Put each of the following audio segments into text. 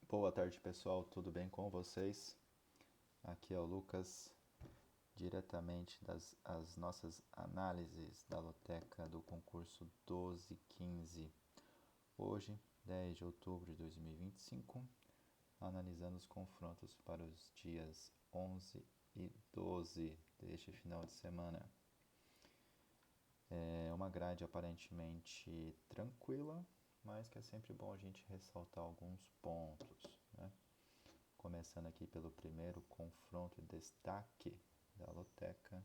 Boa tarde, pessoal. Tudo bem com vocês? Aqui é o Lucas, diretamente das as nossas análises da loteca do concurso 1215. Hoje, 10 de outubro de 2025, analisando os confrontos para os dias 11 e 12 deste final de semana. É uma grade aparentemente tranquila, mas que é sempre bom a gente ressaltar alguns pontos, né? Começando aqui pelo primeiro confronto e destaque da loteca,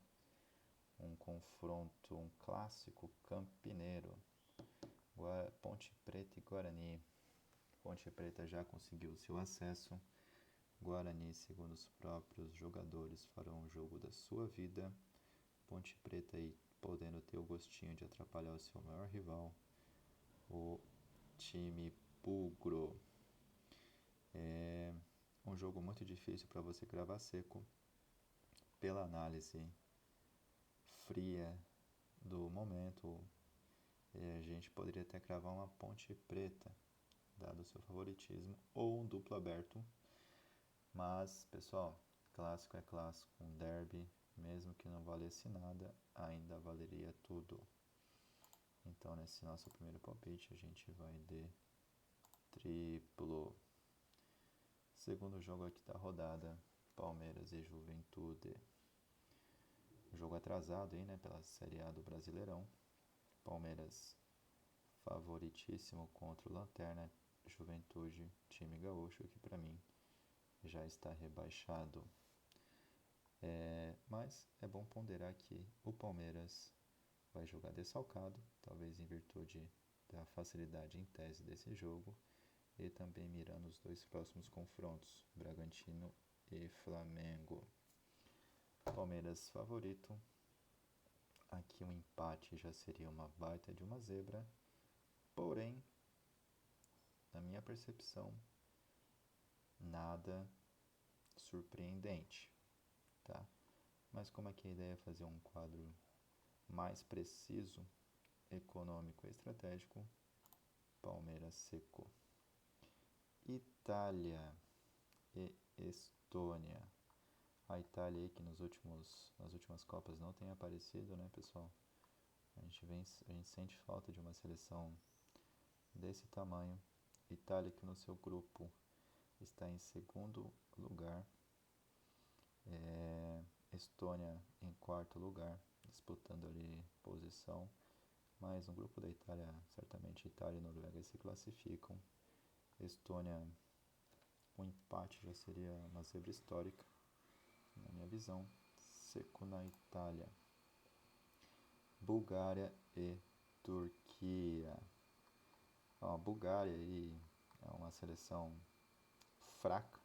um confronto, um clássico campineiro, Ponte Preta e Guarani. Ponte Preta já conseguiu seu acesso, Guarani, segundo os próprios jogadores, farão o jogo da sua vida, Ponte Preta aí podendo ter o gostinho de atrapalhar o seu maior rival, o time bugro. É um jogo muito difícil para você cravar seco, pela análise fria do momento. A gente poderia até cravar uma Ponte Preta, dado o seu favoritismo, ou um duplo aberto. Mas, pessoal, clássico é clássico, um derby, mesmo que não valesse nada, ainda valeria tudo. Então, nesse nosso primeiro palpite, a gente vai de triplo. Segundo jogo aqui da rodada, Palmeiras e Juventude. Jogo atrasado aí, né, pela Série A do Brasileirão. Palmeiras favoritíssimo contra o Lanterna, Juventude, time gaúcho, que para mim já está rebaixado. Mas é bom ponderar que o Palmeiras vai jogar desfalcado, talvez em virtude da facilidade em tese desse jogo, e também mirando os dois próximos confrontos, Bragantino e Flamengo. Palmeiras favorito. Aqui um empate já seria uma baita de uma zebra, porém, na minha percepção, nada surpreendente, tá? Mas como aqui a ideia é fazer um quadro mais preciso, econômico e estratégico, Palmeiras seco. Itália e Estônia. A Itália aí que nas últimas Copas não tem aparecido, né, pessoal? A gente sente falta de uma seleção desse tamanho. Itália que no seu grupo está em segundo lugar. Estônia em quarto lugar, disputando ali posição. Mas no grupo da Itália, certamente Itália e Noruega se classificam. Estônia, um empate já seria uma zebra histórica, na minha visão. Seco na Itália. Bulgária e Turquia. A Bulgária aí é uma seleção fraca,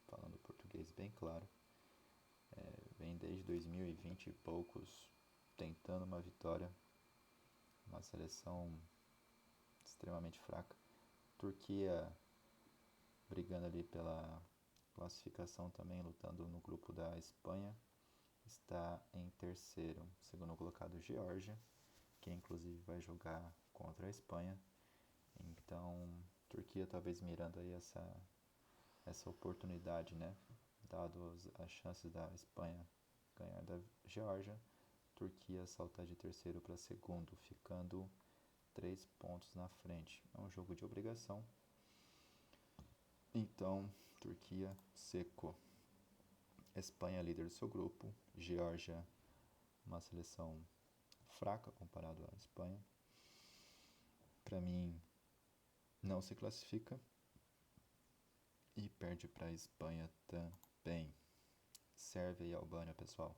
falando português bem claro. Vem desde 2020 e poucos tentando uma vitória. Uma seleção extremamente fraca. Turquia brigando ali pela classificação também, lutando no grupo da Espanha. Está em terceiro, segundo colocado Geórgia, que inclusive vai jogar contra a Espanha. Então, Turquia talvez mirando aí essa oportunidade, né? Dado as chances da Espanha ganhar da Geórgia, Turquia saltar de terceiro para segundo, ficando 3 pontos na frente. É um jogo de obrigação. Então, Turquia seco. Espanha líder do seu grupo. Geórgia, uma seleção fraca comparado à Espanha. Para mim, não se classifica. E perde para a Espanha também. Sérvia e Albânia, pessoal.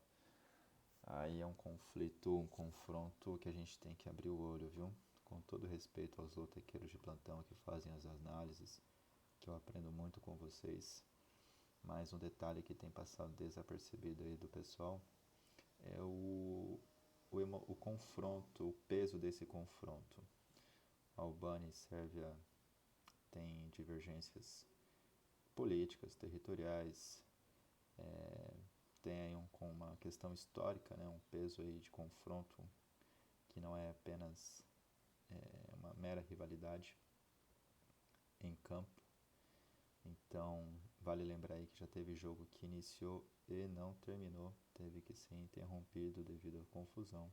Aí é um conflito, um confronto que a gente tem que abrir o olho, viu? Com todo respeito aos lotequeiros de plantão que fazem as análises, que eu aprendo muito com vocês. Mas um detalhe que tem passado desapercebido aí do pessoal é o confronto, o peso desse confronto. Albânia e Sérvia têm divergências políticas, territoriais, tem aí uma questão histórica, né, um peso aí de confronto que não é apenas uma mera rivalidade em campo. Então, vale lembrar aí que já teve jogo que iniciou e não terminou, teve que ser interrompido devido à confusão.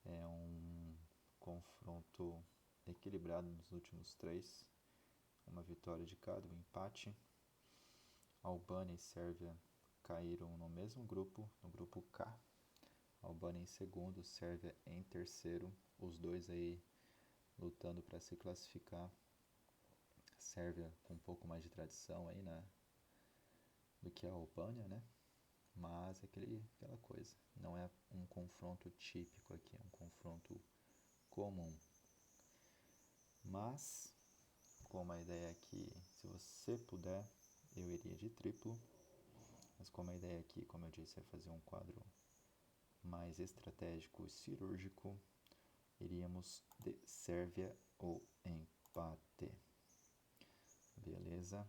É um confronto equilibrado nos últimos três, uma vitória de cada, um empate. Albânia e Sérvia caíram no mesmo grupo, no grupo K. Albânia em segundo, Sérvia em terceiro, os dois aí lutando para se classificar. Sérvia com um pouco mais de tradição aí do que a Albânia, né? Mas é aquela coisa, não é um confronto típico aqui, é um confronto comum. Mas, como a ideia aqui, se você puder, eu iria de triplo. Mas como a ideia aqui, como eu disse, é fazer um quadro mais estratégico e cirúrgico, iríamos de Sérvia ou empate. Beleza?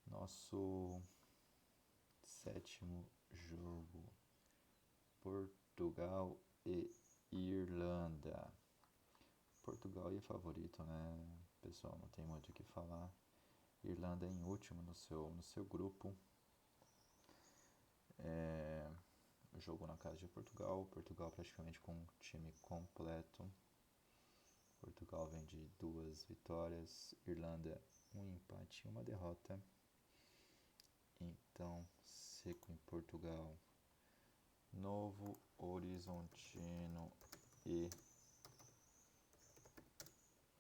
Nosso sétimo jogo, Portugal e Irlanda. Portugal é favorito, né? Pessoal, não tem muito o que falar. Irlanda em último no seu grupo. Jogo na casa de Portugal. Portugal praticamente com um time completo. Portugal vem de 2 vitórias. Irlanda, um empate e uma derrota. Então, seco em Portugal. Novo Horizontino e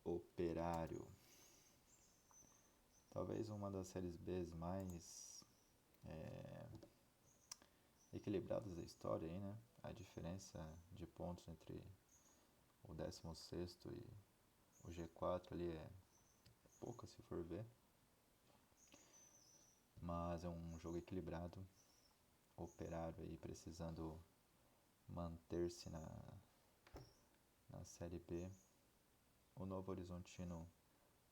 Operário. Talvez uma das séries B mais equilibradas da história aí, né? A diferença de pontos entre o 16º e o G4 ali é pouca se for ver. Mas é um jogo equilibrado. Operário aí precisando manter-se na Série B. O Novo Horizontino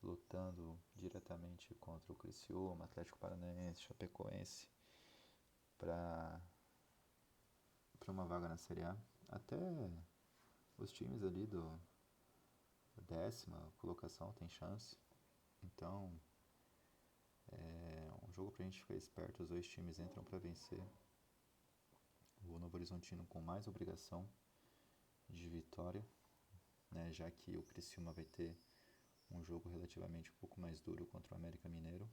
lutando diretamente contra o Criciúma, Atlético Paranaense, Chapecoense para uma vaga na Série A. Até os times ali da 10ª colocação tem chance. Então é um jogo pra gente ficar esperto. Os dois times entram para vencer. O Novo Horizontino com mais obrigação de vitória, né, já que o Criciúma vai ter um jogo relativamente um pouco mais duro contra o América Mineiro.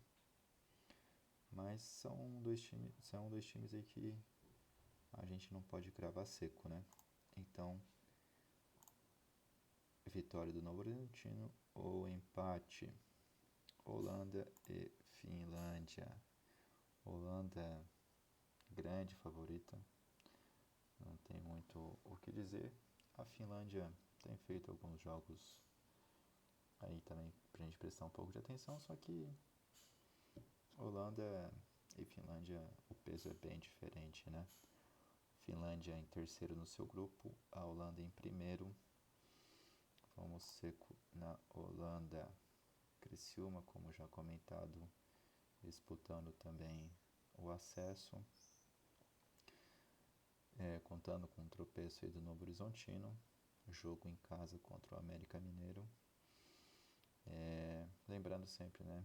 Mas são dois times aí que a gente não pode cravar seco, né? Então, vitória do Novo Horizontino ou empate. Holanda e Finlândia. Holanda, grande favorita. Não tem muito o que dizer. A Finlândia tem feito alguns jogos aí também pra gente prestar um pouco de atenção, só que Holanda e Finlândia, o peso é bem diferente, né? Finlândia em terceiro no seu grupo, a Holanda em primeiro. Vamos seco na Holanda. Criciúma, como já comentado, disputando também o acesso. Contando com um tropeço aí do Novo Horizontino. Jogo em casa contra o América Mineiro. Lembrando sempre, né?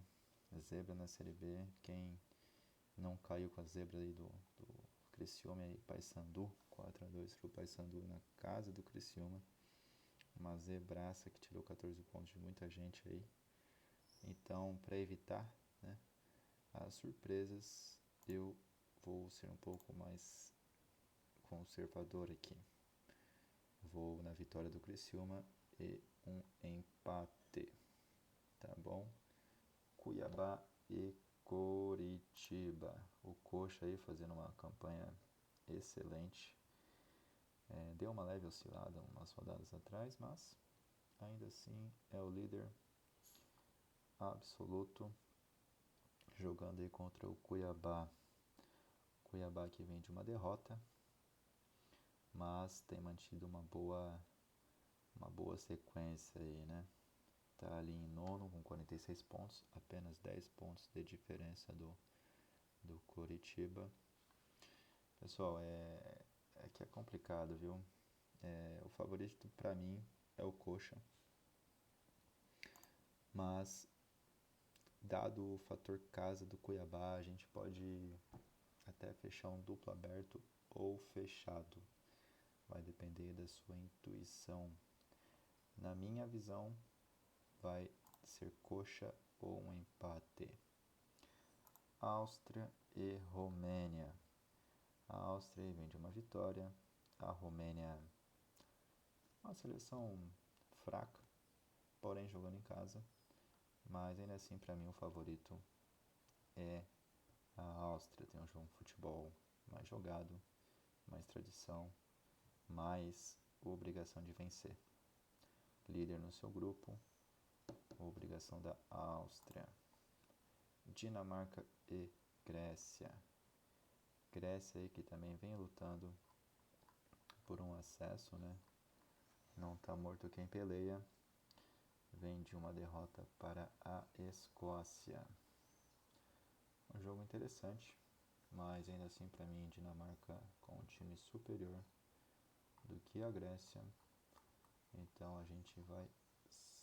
Zebra na Série B. Quem não caiu com a zebra aí do Criciúma e Paysandu, 4-2 pro Paysandu na casa do Criciúma. Uma zebraça que tirou 14 pontos de muita gente aí. Então, para evitar, né, as surpresas, eu vou ser um pouco mais conservador aqui. Vou na vitória do Criciúma e um empate, tá bom? Cuiabá e Coritiba. O Coxa aí fazendo uma campanha excelente. Deu uma leve oscilada umas rodadas atrás, mas ainda assim é o líder absoluto, jogando aí contra o Cuiabá. Cuiabá que vem de uma derrota, mas tem mantido uma boa sequência aí, né? Tá ali em nono com 46 pontos, apenas 10 pontos de diferença do Coritiba. Pessoal, é que é complicado, viu? O favorito pra mim é o Coxa, mas dado o fator casa do Cuiabá, a gente pode até fechar um duplo aberto ou fechado. Vai depender da sua intuição. Na minha visão, vai ser coxa ou um empate. Áustria e Romênia. A Áustria vem de uma vitória. A Romênia, uma seleção fraca, porém jogando em casa. Mas ainda assim, para mim, o favorito é a Áustria. Tem um futebol mais jogado, mais tradição, mais obrigação de vencer. Líder no seu grupo, obrigação da Áustria. Dinamarca e Grécia. Grécia aí que também vem lutando por um acesso, né? Não tá morto quem peleia. Vem de uma derrota para a Escócia. Um jogo interessante, mas ainda assim para mim Dinamarca com um time superior do que a Grécia. Então a gente vai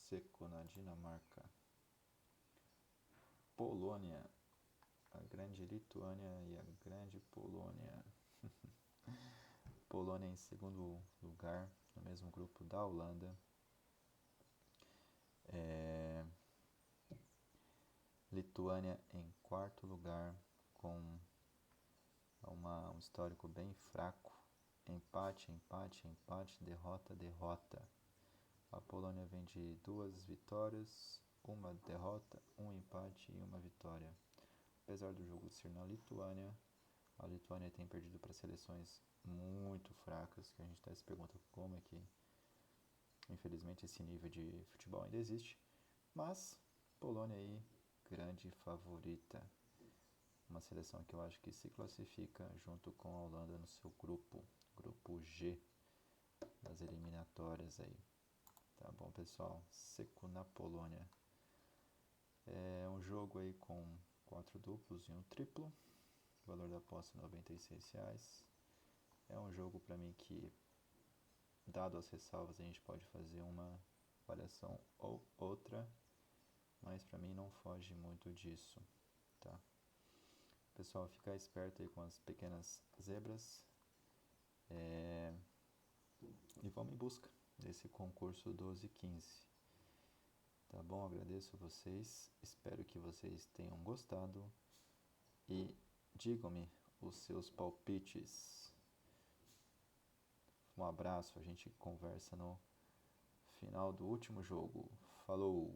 seco na Dinamarca. Polônia, a grande Lituânia e a grande Polônia. Polônia em segundo lugar, no mesmo grupo da Holanda. Lituânia em quarto lugar, com um histórico bem fraco. Empate, empate, empate, derrota, derrota. A Polônia vem de 2 vitórias, uma derrota, um empate e uma vitória. Apesar do jogo ser na Lituânia, a Lituânia tem perdido para seleções muito fracas, que a gente até se pergunta como é que, infelizmente, esse nível de futebol ainda existe. Mas, Polônia aí, grande favorita. Uma seleção que eu acho que se classifica junto com a Holanda no seu grupo, grupo G das eliminatórias aí. Tá bom, pessoal? Seco na Polônia. É um jogo aí com 4 duplos e um triplo. O valor da aposta R$ 96. É um jogo para mim que, dado as ressalvas, a gente pode fazer uma variação ou outra, mas para mim não foge muito disso, tá? Pessoal, ficar esperto aí com as pequenas zebras. E vamos em busca desse concurso 12-15. Tá bom? Agradeço a vocês. Espero que vocês tenham gostado. E digam-me os seus palpites. Um abraço. A gente conversa no final do último jogo. Falou!